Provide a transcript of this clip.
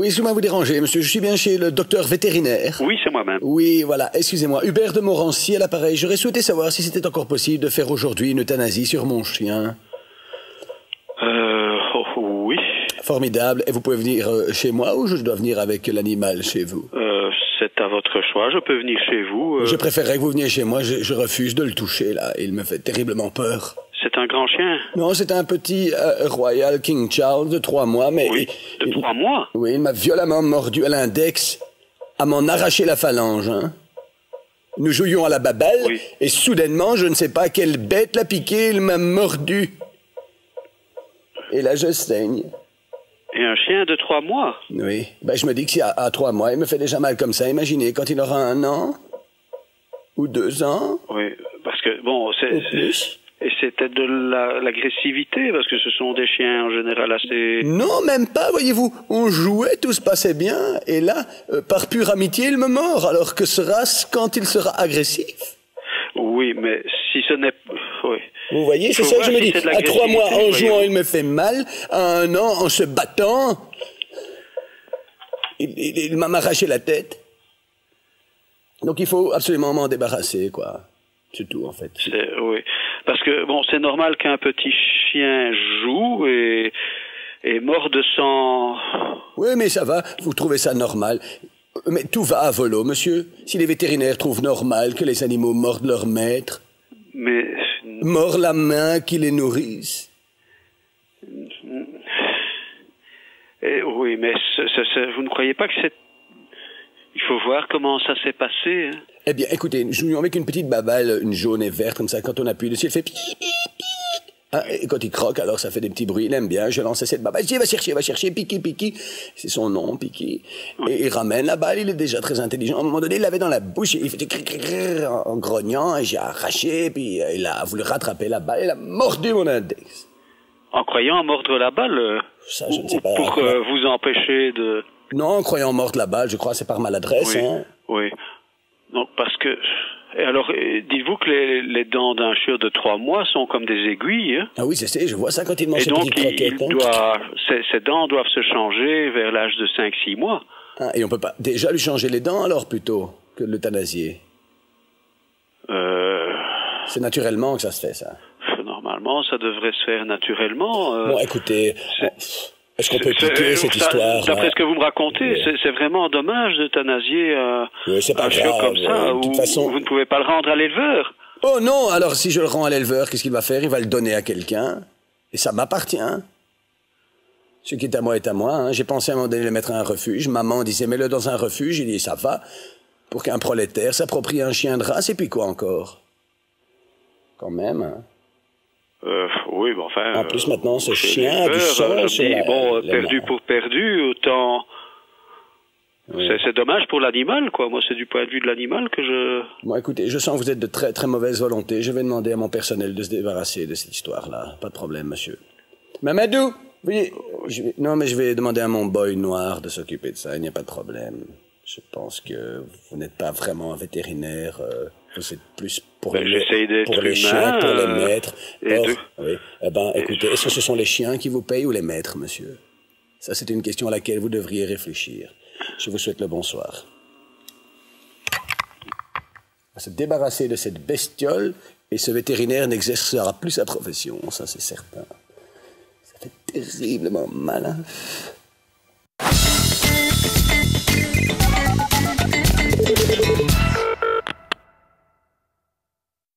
Oui, excusez-moi vous déranger, monsieur. Je suis bien chez le docteur vétérinaire. Oui, c'est moi-même. Oui, voilà. Excusez-moi. Hubert de Morancy à l'appareil. J'aurais souhaité savoir si c'était encore possible de faire aujourd'hui une euthanasie sur mon chien. Oui. Formidable. Et vous pouvez venir chez moi ou je dois venir avec l'animal chez vous? C'est à votre choix. Je peux venir chez vous. Je préférerais que vous veniez chez moi. Je refuse de le toucher, là. Il me fait terriblement peur. C'est un grand chien? Non, c'est un petit Royal King Charles de 3 mois, mais... Oui, de 3 mois? Oui, il m'a violemment mordu à l'index, à m'en arracher la phalange, hein. Nous jouions à la babelle, oui. Et soudainement, je ne sais pas quelle bête l'a piqué, il m'a mordu. Et là, je saigne. Et un chien de 3 mois? Oui. Ben, je me dis que si à 3 mois, il me fait déjà mal comme ça, imaginez, quand il aura 1 an, ou 2 ans... Oui, parce que, bon, c'est... plus. Et c'était de l'agressivité, parce que ce sont des chiens en général assez... Non, même pas, voyez-vous. On jouait, tout se passait bien, et là, par pure amitié, il me mord. Alors que sera-ce quand il sera agressif? Oui, mais si ce n'est... Oui. Vous voyez, c'est ça que je me dis. À 3 mois, en jouant, il me fait mal. À 1 an, en se battant, il m'a arraché la tête. Donc il faut absolument m'en débarrasser, quoi. C'est tout, en fait. Oui. Parce que, bon, c'est normal qu'un petit chien joue et morde sans... Oui, mais ça va, vous trouvez ça normal. Mais tout va à volo, monsieur. Si les vétérinaires trouvent normal que les animaux mordent leur maître... Mais... Mordent la main qui les nourrisse. Oui, mais vous ne croyez pas que c'est... Il faut voir comment ça s'est passé, hein. Eh bien, écoutez, nous jouions avec une petite babale, une jaune et verte, comme ça, quand on appuie dessus, elle fait... Ah, et quand il croque, alors ça fait des petits bruits, il aime bien, je lance cette balle, je dis, va chercher, Piki, c'est son nom, Piki, et il ramène la balle, il est déjà très intelligent, à un moment donné, il l'avait dans la bouche, et il fait en grognant, et j'ai arraché, puis il a voulu rattraper la balle, il a mordu mon index. En croyant mordre la balle? Ça, je ne sais pas. Pour vous empêcher de... Non, en croyant mordre la balle, je crois que c'est par maladresse, oui, hein. Oui, donc parce que... Et alors, dites-vous que les dents d'un chien de 3 mois sont comme des aiguilles, hein? Ah oui, je vois ça quand il mange ses petites croquettes. Ses dents doivent se changer vers l'âge de 5-6 mois. Ah, et on peut pas déjà lui changer les dents alors plutôt que de l'euthanasier? C'est naturellement que ça se fait, ça. Normalement, ça devrait se faire naturellement. Bon, écoutez... Est-ce qu'on peut quitter cette histoire? D'après ce que vous me racontez, oui. C'est vraiment dommage d'euthanasier un chien comme ça, de toute façon... vous ne pouvez pas le rendre à l'éleveur. Oh non, alors si je le rends à l'éleveur, qu'est-ce qu'il va faire? Il va le donner à quelqu'un, et ça m'appartient. Ce qui est à moi est à moi, hein. J'ai pensé à un moment donné le mettre à un refuge. Maman disait, mets-le dans un refuge. J'ai dit, ça va, pour qu'un prolétaire s'approprie un chien de race, et puis quoi encore? Quand même, hein. Oui, bon, enfin... En plus, maintenant, ce chien a du sang sur bon, perdu pour perdu, autant... Oui. C'est dommage pour l'animal, quoi. Moi, c'est du point de vue de l'animal que je... Bon, écoutez, je sens que vous êtes de très, très mauvaise volonté. Je vais demander à mon personnel de se débarrasser de cette histoire-là. Pas de problème, monsieur. Mamadou, oui, non, mais je vais demander à mon boy noir de s'occuper de ça. Il n'y a pas de problème. Je pense que vous n'êtes pas vraiment un vétérinaire... C'est plus pour les chiens, pour les maîtres. Oui. Eh ben, écoutez, est-ce que ce sont les chiens qui vous payent ou les maîtres, monsieur? Ça, c'est une question à laquelle vous devriez réfléchir. Je vous souhaite le bonsoir. On va se débarrasser de cette bestiole et ce vétérinaire n'exercera plus sa profession, ça c'est certain. Ça fait terriblement mal, hein?